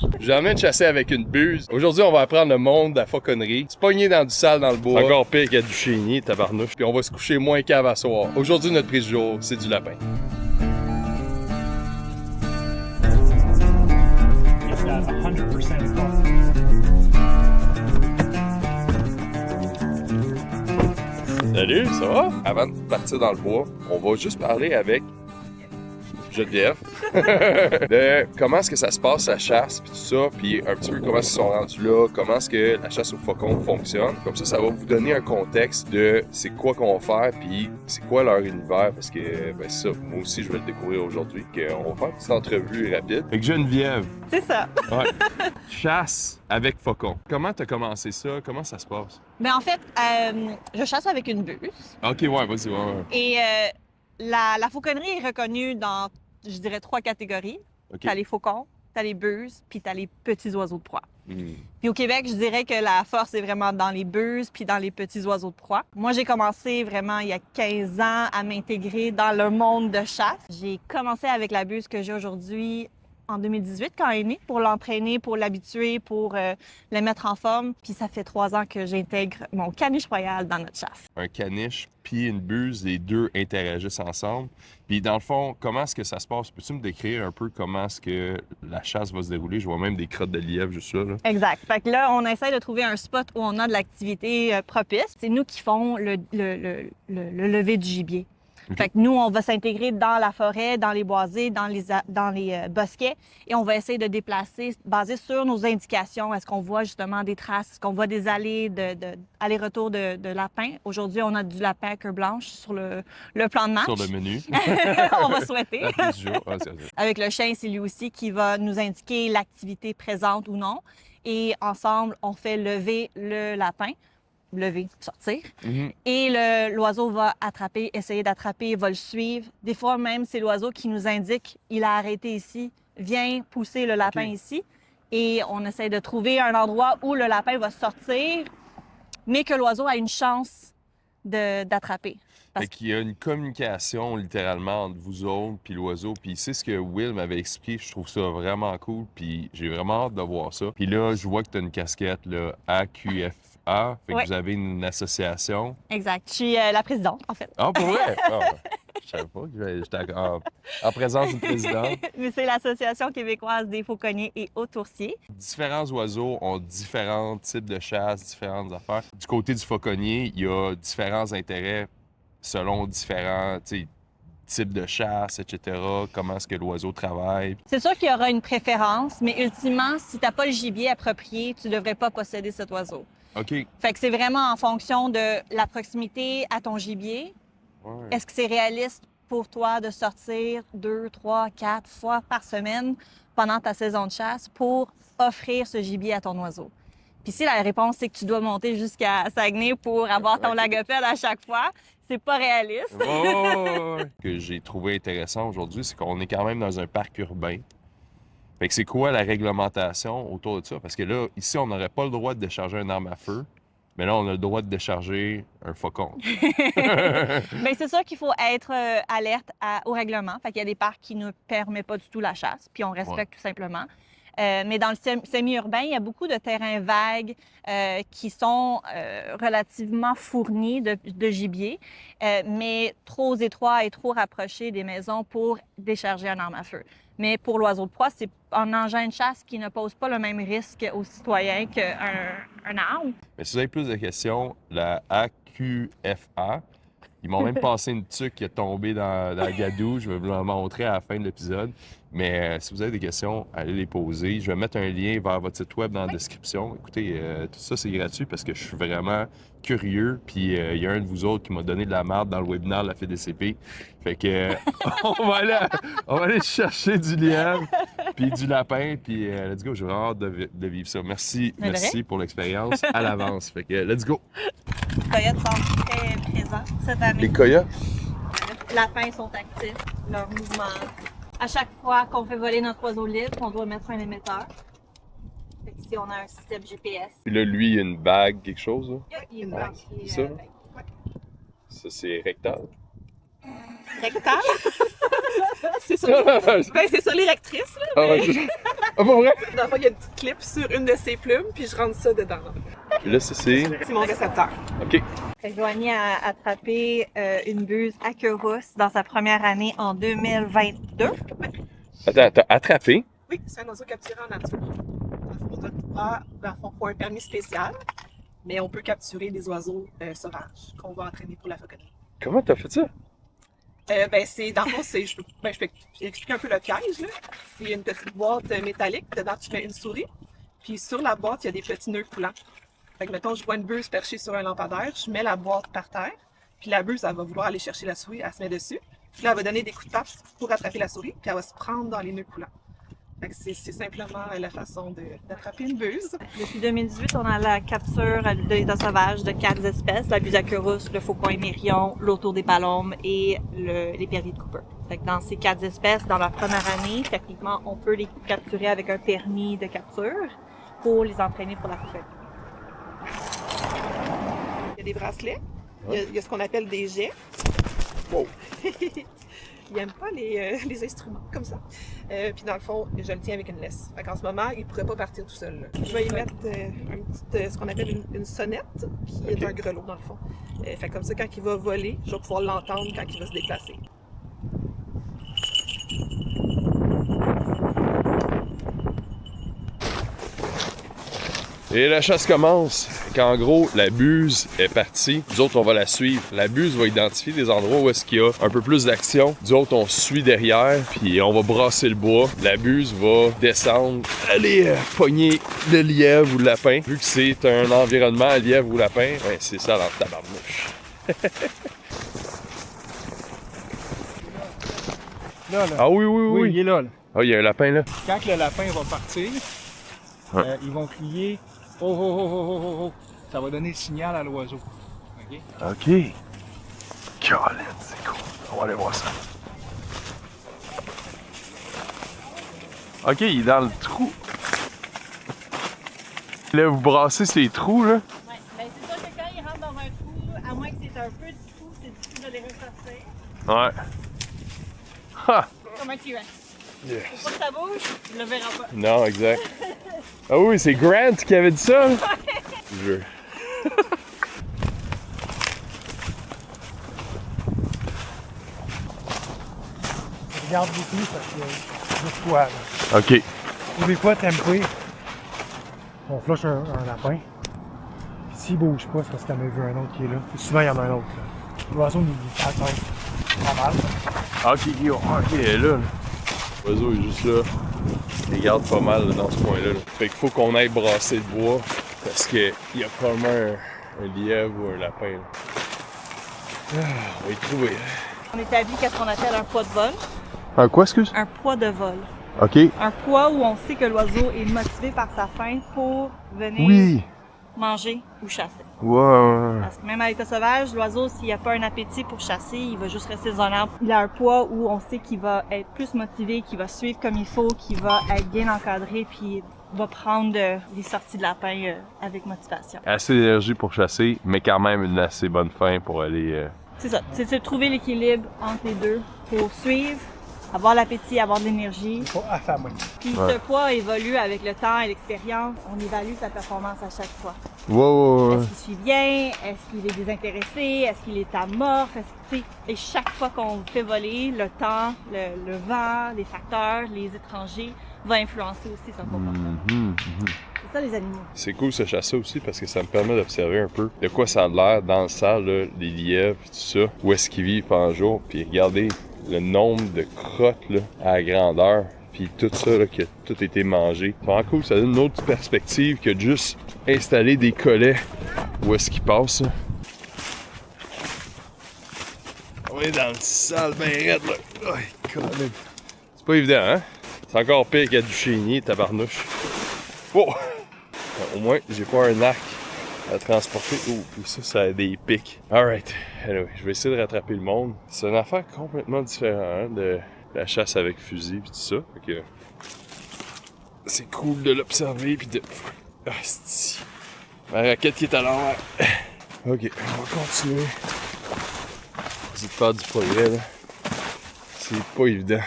Je vous emmène chasser avec une buse. Aujourd'hui, on va apprendre le monde de la fauconnerie. Se pogner dans du sale dans le bois. Encore pire qu'il y a du chénier, tabarnouche. Puis on va se coucher moins cave à soir. Aujourd'hui, notre prise du jour, c'est du lapin. It's got 100% coffee. Salut, ça va? Avant de partir dans le bois, on va juste parler avec Geneviève de comment est-ce que ça se passe la chasse, puis tout ça, puis un petit peu comment ils sont rendus là, comment est-ce que la chasse au faucon fonctionne. Comme ça va vous donner un contexte de c'est quoi qu'on va faire, puis c'est quoi leur univers, parce que ben ça, moi aussi je vais le découvrir aujourd'hui. On va faire une petite entrevue rapide. Fait que Geneviève, C'est ça. ouais, chasse avec faucon. Comment t'as commencé ça? Comment ça se passe? Mais en fait, je chasse avec une buse. Ok, ouais, vas-y, ouais. Et la fauconnerie est reconnue dans, je dirais, 3 catégories. Ok. T'as les faucons, t'as les buses, puis t'as les petits oiseaux de proie. Hmm. Puis au Québec, je dirais que la force est vraiment dans les buses puis dans les petits oiseaux de proie. Moi, j'ai commencé vraiment il y a 15 ans à m'intégrer dans le monde de chasse. J'ai commencé avec la buse que j'ai aujourd'hui en 2018 quand elle est née, pour l'entraîner, pour l'habituer, pour le mettre en forme. Puis ça fait 3 ans que j'intègre mon caniche royal dans notre chasse. Un caniche puis une buse, les deux interagissent ensemble. Puis dans le fond, comment est-ce que ça se passe? Peux-tu me décrire un peu comment est-ce que la chasse va se dérouler? Je vois même des crottes de lièvre juste là. Exact. Fait que là, on essaie de trouver un spot où on a de l'activité propice. C'est nous qui font le lever du gibier. Ok. Fait que nous, on va s'intégrer dans la forêt, dans les boisés, dans les bosquets et on va essayer de déplacer basé sur nos indications. Est-ce qu'on voit justement des traces? Est-ce qu'on voit des allées aller-retour de lapins? Aujourd'hui, on a du lapin à queue blanche sur le plan de match. Sur le menu. On va souhaiter. La prise du jour. Ah, c'est ça. Avec le chien, c'est lui aussi qui va nous indiquer l'activité présente ou non. Et ensemble, on fait lever le lapin. Lever, sortir. Mhm. Et l'oiseau va attraper, essayer d'attraper, va le suivre. Des fois même, c'est l'oiseau qui nous indique il a arrêté ici, viens pousser le lapin Ok. ici. Et on essaie de trouver un endroit où le lapin va sortir, mais que l'oiseau a une chance d'attraper. Parce Fait qu'il y a une communication littéralement entre vous autres puis l'oiseau. Puis c'est ce que Will m'avait expliqué. Je trouve ça vraiment cool. Puis j'ai vraiment hâte de voir ça. Puis là, je vois que tu as une casquette là, AQFA. Fait que Ouais. vous avez une association. Exact. Je suis la présidente, en fait. Ah, pour vrai? Ah, je savais pas que j'étais en présence d'une présidente. Mais c'est l'Association québécoise des fauconniers et autoursiers. Différents oiseaux ont différents types de chasse, différentes affaires. Du côté du fauconnier, il y a différents intérêts selon différents types de chasse, etc. Comment est-ce que l'oiseau travaille. C'est sûr qu'il y aura une préférence, mais ultimement, si tu n'as pas le gibier approprié, tu ne devrais pas posséder cet oiseau. OK. Fait que c'est vraiment en fonction de la proximité à ton gibier. Ouais. Est-ce que c'est réaliste pour toi de sortir 2, 3, 4 fois par semaine pendant ta saison de chasse pour offrir ce gibier à ton oiseau? Puis si la réponse, c'est que tu dois monter jusqu'à Saguenay pour avoir ton Ok. lagopède à chaque fois, c'est pas réaliste. Ce que j'ai trouvé intéressant aujourd'hui, c'est qu'on est quand même dans un parc urbain. Fait que c'est quoi la réglementation autour de ça? Parce que là, ici, on n'aurait pas le droit de décharger une arme à feu, mais là, on a le droit de décharger un faucon. Bien, c'est sûr qu'il faut être alerte au règlement. Fait qu'il y a des parcs qui ne permettent pas du tout la chasse, puis on respecte tout simplement. Mais dans le semi-urbain, il y a beaucoup de terrains vagues qui sont relativement fournis de gibier, mais trop étroits et trop rapprochés des maisons pour décharger une arme à feu. Mais pour l'oiseau de proie, c'est un engin de chasse qui ne pose pas le même risque aux citoyens qu'un arme. Mais si vous avez plus de questions, la AQFA, ils m'ont même passé une tuque qui est tombée dans la gadoue. Je vais vous la montrer à la fin de l'épisode. Mais si vous avez des questions, allez les poser. Je vais mettre un lien vers votre site web dans la description. Écoutez, tout ça, c'est gratuit parce que je suis vraiment curieux. Puis il y a un de vous autres qui m'a donné de la merde dans le webinaire de la FDCP. Fait que on va aller chercher du lièvre puis du lapin. Puis let's go, j'ai vraiment hâte de vivre ça. Merci pour l'expérience à l'avance. Fait que let's go. Les coyotes sont très présents cette année. Les coyotes? Les lapins sont actifs, leurs mouvements. À chaque fois qu'on fait voler notre oiseau libre, on doit mettre un émetteur. Fait que ici, on a un système GPS. Puis là, lui, il y a une bague, quelque chose, là. Il est branché, Ça? Ça, c'est rectal. rectal. C'est ça. Ben, c'est ça l'électrice, là. Ah, ouais, Ah, pas vrai? Dans le fond, il y a une petite clip sur une de ses plumes, puis je rentre ça dedans. Puis là, c'est... C'est mon récepteur. OK. Joanie a attrapé une buse Aquarus dans sa première année en 2022. Attends, t'as attrapé? Oui, c'est un oiseau capturé en nature. Dans le fond, faut un permis spécial, mais on peut capturer des oiseaux sauvages qu'on va entraîner pour la fauconnerie. Comment t'as fait ça? Dans le fond, je peux expliquer un peu le piège, là. C'est une petite boîte métallique. Dedans, tu mets une souris. Puis sur la boîte, il y a des petits nœuds coulants. Fait que, mettons, je vois une buse perchée sur un lampadaire, je mets la boîte par terre. Puis la buse, elle va vouloir aller chercher la souris, elle se met dessus. Puis là, elle va donner des coups de patte pour attraper la souris, puis elle va se prendre dans les nœuds coulants. Fait que c'est simplement la façon d'attraper une buse. Depuis 2018, on a la capture de l'état sauvage de 4 espèces, la buse Aquarus, le faucon émérillon, l'autour des palombes et les perdrix de Cooper. Fait que dans ces 4 espèces, dans leur première année, techniquement, on peut les capturer avec un permis de capture pour les entraîner pour la fauconnerie. Il y a des bracelets, il y a ce qu'on appelle des jets. Wow. Il n'aime pas les instruments comme ça. Puis dans le fond, je le tiens avec une laisse. Fait qu'en ce moment, il ne pourrait pas partir tout seul. Là. Je vais y mettre ce qu'on appelle une sonnette, qui est un grelot dans le fond. Fait comme ça, quand il va voler, je vais pouvoir l'entendre quand il va se déplacer. Et la chasse commence. Quand en gros, la buse est partie. Nous autres, on va la suivre. La buse va identifier des endroits où est-ce qu'il y a un peu plus d'action. Nous autres, on suit derrière, puis on va brasser le bois. La buse va descendre, aller pogner le lièvre ou le lapin. Vu que c'est un environnement à lièvre ou lapin, ben, c'est ça dans le tabarnouche. Là. Ah oui, oui, oui. Oui, il est là. Ah, il y a un lapin là. Quand le lapin va partir, ils vont crier « Oh, oh, oh, oh, oh, oh ». Ça va donner le signal à l'oiseau. OK? OK. Colin, c'est cool. On va aller voir ça. OK, il est dans le trou. Là, vous brassez ces trous, là. Oui, bien c'est sûr que quand ils rentrent dans un trou, à moins que c'est un peu du trou, c'est difficile de les ressortir. Ouais. Ha! Comme un T-Rex. Yes. Faut pas que ça bouge, je le verra pas. Non, exact. Ah oui, c'est Grant qui avait dit ça. Je... Regarde beaucoup parce que juste toi. Là. OK. Ou des fois, t'aimes pas. On flush un lapin. Puis s'il bouge pas, c'est parce qu'il y en a vu un autre qui est là. Puis souvent, il y en a un autre. L'oiseau, il attend pas mal. OK, elle est là. L'oiseau est juste là. Il les garde pas mal là, dans ce coin-là. Là. Fait qu'il faut qu'on aille brasser le bois parce qu'il y a probablement un lièvre ou un lapin. Là. On va y trouver. On établit qu'est-ce qu'on appelle un poids de vol. Un quoi, excuse? Un poids de vol. OK. Un poids où on sait que l'oiseau est motivé par sa faim pour venir Oui. manger ou chasser. Ouais. Parce que même à l'état sauvage, l'oiseau, s'il n'y a pas un appétit pour chasser, il va juste rester dans l'arbre. Il a un poids où on sait qu'il va être plus motivé, qu'il va suivre comme il faut, qu'il va être bien encadré, puis va prendre des sorties de lapin avec motivation. Assez d'énergie pour chasser, mais quand même une assez bonne faim pour aller... C'est ça, c'est de trouver l'équilibre entre les deux pour suivre, avoir l'appétit, avoir de l'énergie. Pas affamé. Puis ce poids évolue avec le temps et l'expérience. On évalue sa performance à chaque fois. Ouais. Est-ce qu'il suit bien? Est-ce qu'il est désintéressé? Est-ce qu'il est amorphe? Et chaque fois qu'on fait voler, le temps, le vent, les facteurs, les étrangers va influencer aussi son comportement. C'est ça les animaux. C'est cool ce chasser aussi parce que ça me permet d'observer un peu de quoi ça a l'air dans le sable, là, les lièvres, tout ça, où est-ce qu'ils vivent pendant le jour, puis regardez le nombre de crottes là, à la grandeur, puis tout ça là, qui a tout été mangé. C'est vraiment cool, ça donne une autre perspective que de juste installer des collets où est-ce qu'ils passent. Là. On est dans le sale ben raide là. Oh, c'est pas évident, hein? C'est encore pire qu'à du chénier, tabarnouche. Oh! Au moins, j'ai pas un arc à transporter. Oh, puis ça a des pics. Alright. Anyway, je vais essayer de rattraper le monde. C'est une affaire complètement différente hein, de la chasse avec fusil pis tout ça. Fait que c'est cool de l'observer pis de... Ah, c'est... Ma raquette qui est à l'envers. Ok, on va continuer. Essayer de faire du progrès, là. C'est pas évident.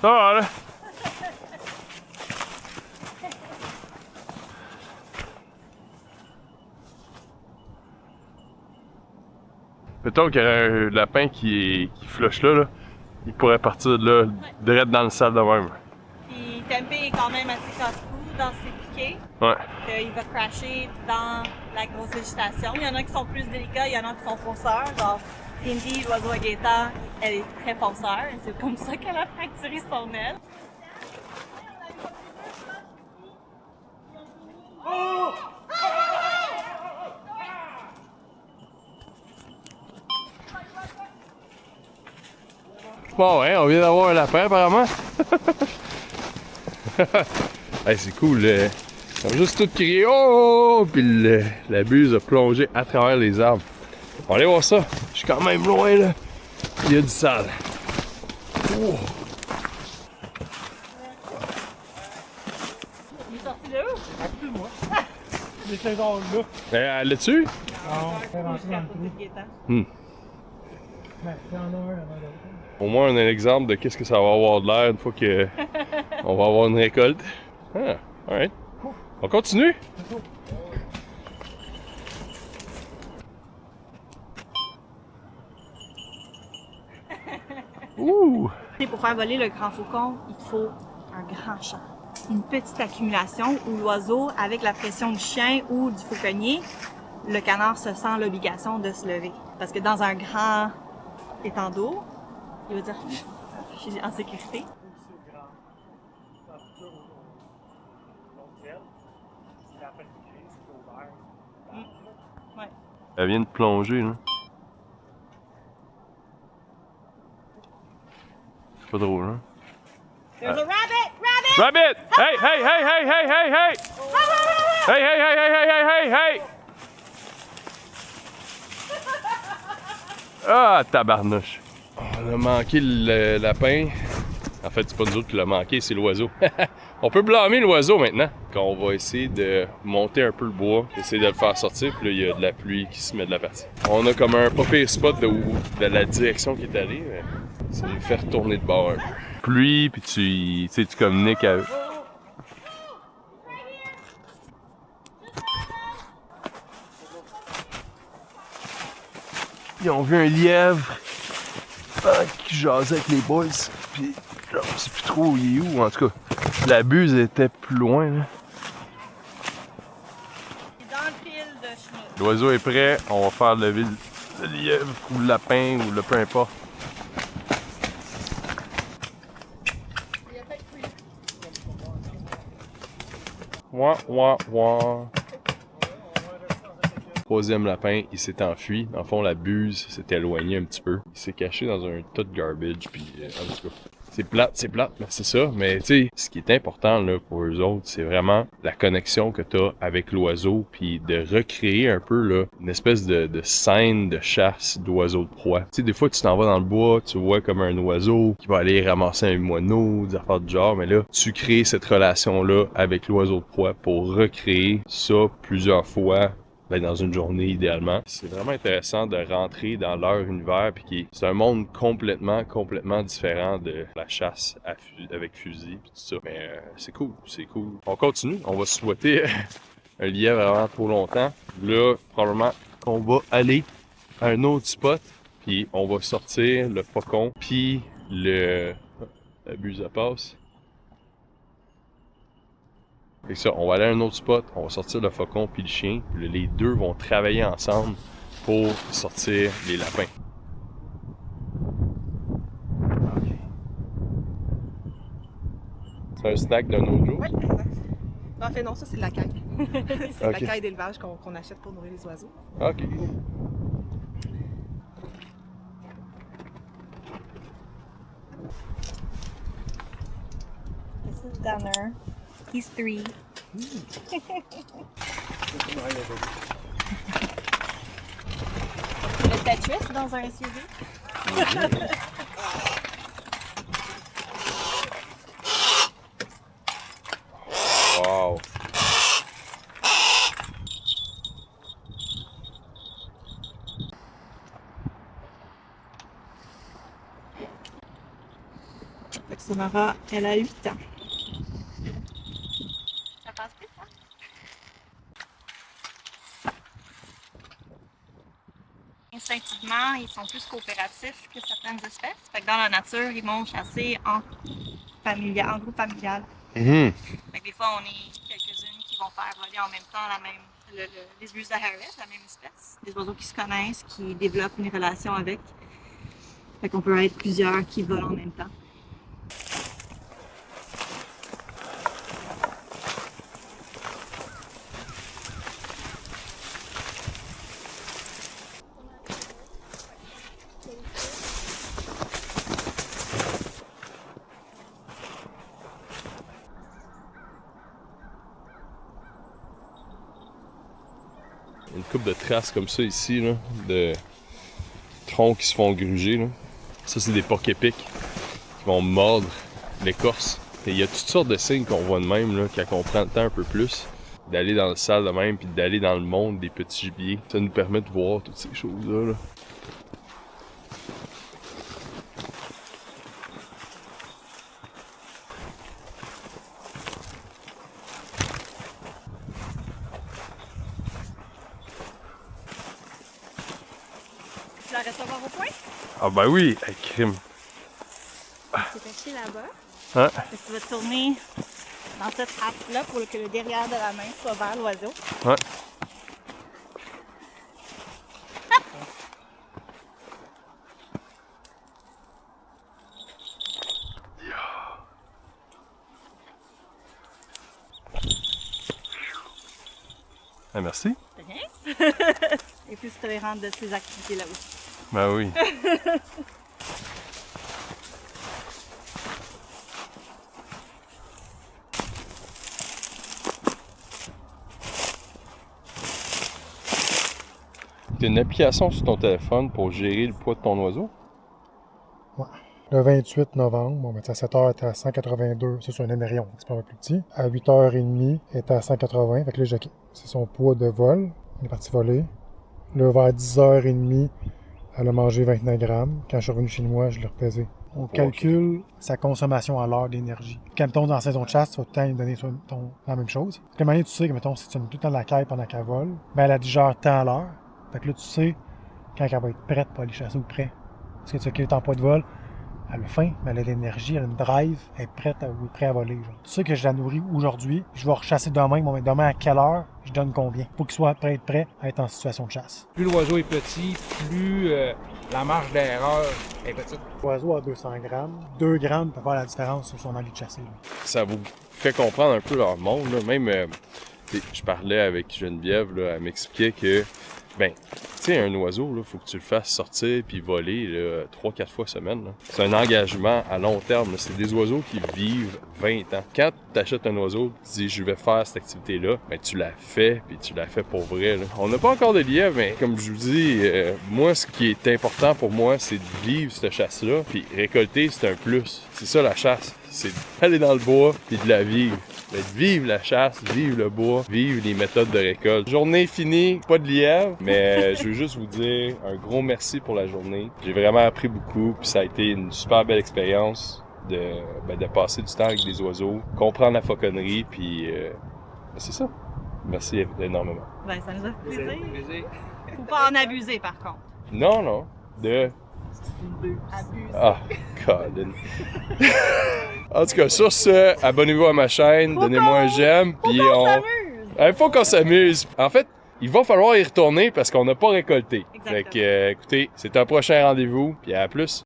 Ça va, là? Mettons qu'il y a un lapin qui flush là, il pourrait partir de là, direct dans le sable de même. Puis Tempeh est quand même assez casse-cou dans ses piquets. Ouais. Il va crasher dans la grosse végétation. Il y en a qui sont plus délicats, il y en a qui sont fonceurs. Genre, Cindy, l'oiseau à guetta, elle est très fonceur. C'est comme ça qu'elle a fracturé son aile. Bon, ouais, on vient d'avoir un lapin apparemment. Hey, c'est cool. On a juste tout crié oh! Puis la buse a plongé à travers les arbres. On va aller voir ça. Je suis quand même loin là. Il y a du sale. Oh. Il est sorti de où? À côté de moi. Les saisons là. Elle l'a-tu? Non, c'est rentré dans le trou. Hmm. Ben, il y en a un avant l'autre. Au moins, on a un exemple de qu'est-ce que ça va avoir de l'air une fois que on va avoir une récolte. Ah, alright. On continue? Ouh! Pour faire voler le grand faucon, il faut un grand champ. Une petite accumulation où l'oiseau, avec la pression du chien ou du fauconnier, le canard se sent l'obligation de se lever. Parce que dans un grand étang d'eau, il va dire « je suis en sécurité ». Ouais. Elle vient de plonger, là. C'est pas drôle, hein? There's a rabbit! Rabbit! Rabbit! Hey, hey, hey, hey, hey, hey, hey! Hey, hey, hey, hey, hey, hey, hey, hey! Ah, tabarnouche! On a manqué le lapin. En fait, c'est pas nous autres qui l'a manqué, c'est l'oiseau. On peut blâmer l'oiseau maintenant. Quand on va essayer de monter un peu le bois, essayer de le faire sortir, puis là, il y a de la pluie qui se met de la partie. On a comme un pas pire spot de la direction qui est allée, mais ça nous fait retourner de bord un peu. Pluie, puis tu communiques avec. Ils ont vu un lièvre qui jasait avec les boys, puis je sais plus trop il est où, en tout cas. La buse était plus loin, là. Il est dans le fil de chemin. L'oiseau est prêt, on va faire lever le lièvre ou le lapin ou le peu importe. Ouah, ouah, ouah. Troisième lapin, il s'est enfui. Dans le fond, la buse s'est éloignée un petit peu. Il s'est caché dans un tas de garbage, puis en tout cas, c'est plate, mais c'est ça. Mais tu sais, ce qui est important là pour eux autres, c'est vraiment la connexion que t'as avec l'oiseau, puis de recréer un peu là une espèce de scène de chasse d'oiseaux de proie. Tu sais, des fois tu t'en vas dans le bois, tu vois comme un oiseau qui va aller ramasser un moineau, des affaires du genre, mais là, tu crées cette relation-là avec l'oiseau de proie pour recréer ça plusieurs fois. Ben, dans une journée idéalement. C'est vraiment intéressant de rentrer dans leur univers, puis c'est un monde complètement différent de la chasse avec fusil puis tout ça. Mais c'est cool. On continue, on va se souhaiter un lièvre avant trop longtemps. Là, probablement qu'on va aller à un autre spot, puis on va sortir le faucon, puis la buse à passe. Et ça, on va aller à un autre spot, on va sortir le faucon puis le chien, puis les deux vont travailler ensemble pour sortir les lapins. Okay. C'est un snack d'un autre jour? Oui, exact. En fait, non, ça, c'est de la caille. C'est Ok. de la caille d'élevage qu'on achète pour nourrir les oiseaux. Ok. This is Gunner. He's 3. Le Tetris dans un SUV. Wow. Fait que Sonara, elle a 8 ans. Ça passe plus, ça? instinctivement, ils sont plus coopératifs que certaines espèces. Fait que dans la nature, ils vont chasser en groupe familial. Mhm. Fait que des fois, on est quelques-unes qui vont faire voler en même temps les Usa harris, la même espèce. Des oiseaux qui se connaissent, qui développent une relation avec. Fait qu'on peut être plusieurs qui volent en même temps. Une coupe de traces comme ça ici, là, de troncs qui se font gruger. Là. Ça, c'est des porcs-épics qui vont mordre l'écorce. Et il y a toutes sortes de signes qu'on voit de même, là, quand on prend le temps un peu plus d'aller dans le sale de même, puis d'aller dans le monde des petits gibiers. Ça nous permet de voir toutes ces choses-là. Là. Tu la recevoir au point? Ah ben oui, hey, crime. C'est caché là-bas. Hein? Fait que tu vas te tourner dans cette trappe-là pour que le derrière de la main soit vers l'oiseau. Ouais. Ah, merci. C'est bien. Et plus tolérante de ces activités-là aussi. Ben oui. Tu as une application sur ton téléphone pour gérer le poids de ton oiseau? Le 28 novembre, bon, ben, à 7 h, était à 182. C'est sur un émerion, c'est pas un plus petit. À 8h30, elle était à 180. Fait que là, c'est son poids de vol. On est parti voler. Là, vers 10h30, elle a mangé 29 grammes. Quand je suis revenu chez moi, je l'ai repesé. On calcule sa consommation à l'heure d'énergie. Quand, mettons, dans la saison de chasse, tu vas tout le temps lui donner la même chose. Parce que, manière, tu sais que, mettons, si tu mets tout le temps de la caille pendant qu'elle vole, ben, elle a digère tant à l'heure. Fait que là, tu sais quand elle va être prête pour aller chasser ou prêt. Parce que tu sais que ton poids de vol, elle a faim, mais elle a l'énergie, elle a une drive, elle est prête ou est prêt à voler. Genre. Tu sais que je la nourris aujourd'hui, je vais rechasser demain, bon, demain à quelle heure, je donne combien, pour qu'il soit prêt à être en situation de chasse. Plus l'oiseau est petit, plus la marge d'erreur est petite. L'oiseau a 200 grammes, 2 grammes peut faire la différence sur son envie de chasser. Là. Ça vous fait comprendre un peu leur monde. Là. Même, je parlais avec Geneviève, là, elle m'expliquait que, ben, tu sais, un oiseau, il faut que tu le fasses sortir puis voler 3-4 fois semaine. Là. C'est un engagement à long terme. Là. C'est des oiseaux qui vivent 20 ans. Quand tu achètes un oiseau, tu dis je vais faire cette activité-là, ben, tu la fais puis tu la fais pour vrai. Là. On n'a pas encore de lièvre, mais comme je vous dis, moi, ce qui est important pour moi, c'est de vivre cette chasse-là. Puis récolter, c'est un plus. C'est ça la chasse. C'est d'aller dans le bois puis de la vivre. Mais de vivre la chasse, vivre le bois, vivre les méthodes de récolte. Journée finie, pas de lièvre, mais je veux juste vous dire un gros merci pour la journée. J'ai vraiment appris beaucoup, puis ça a été une super belle expérience de passer du temps avec des oiseaux, comprendre la fauconnerie, puis c'est ça. Merci énormément. Ben, ça nous a fait plaisir. Faut pas en abuser, par contre. Non, Abuse. Ah, Colin. En tout cas, sur ce, abonnez-vous à ma chaîne, donnez-moi un j'aime, puis il faut qu'on s'amuse. En fait, il va falloir y retourner parce qu'on n'a pas récolté. Exactement. Fait que, écoutez, c'est un prochain rendez-vous, puis à plus.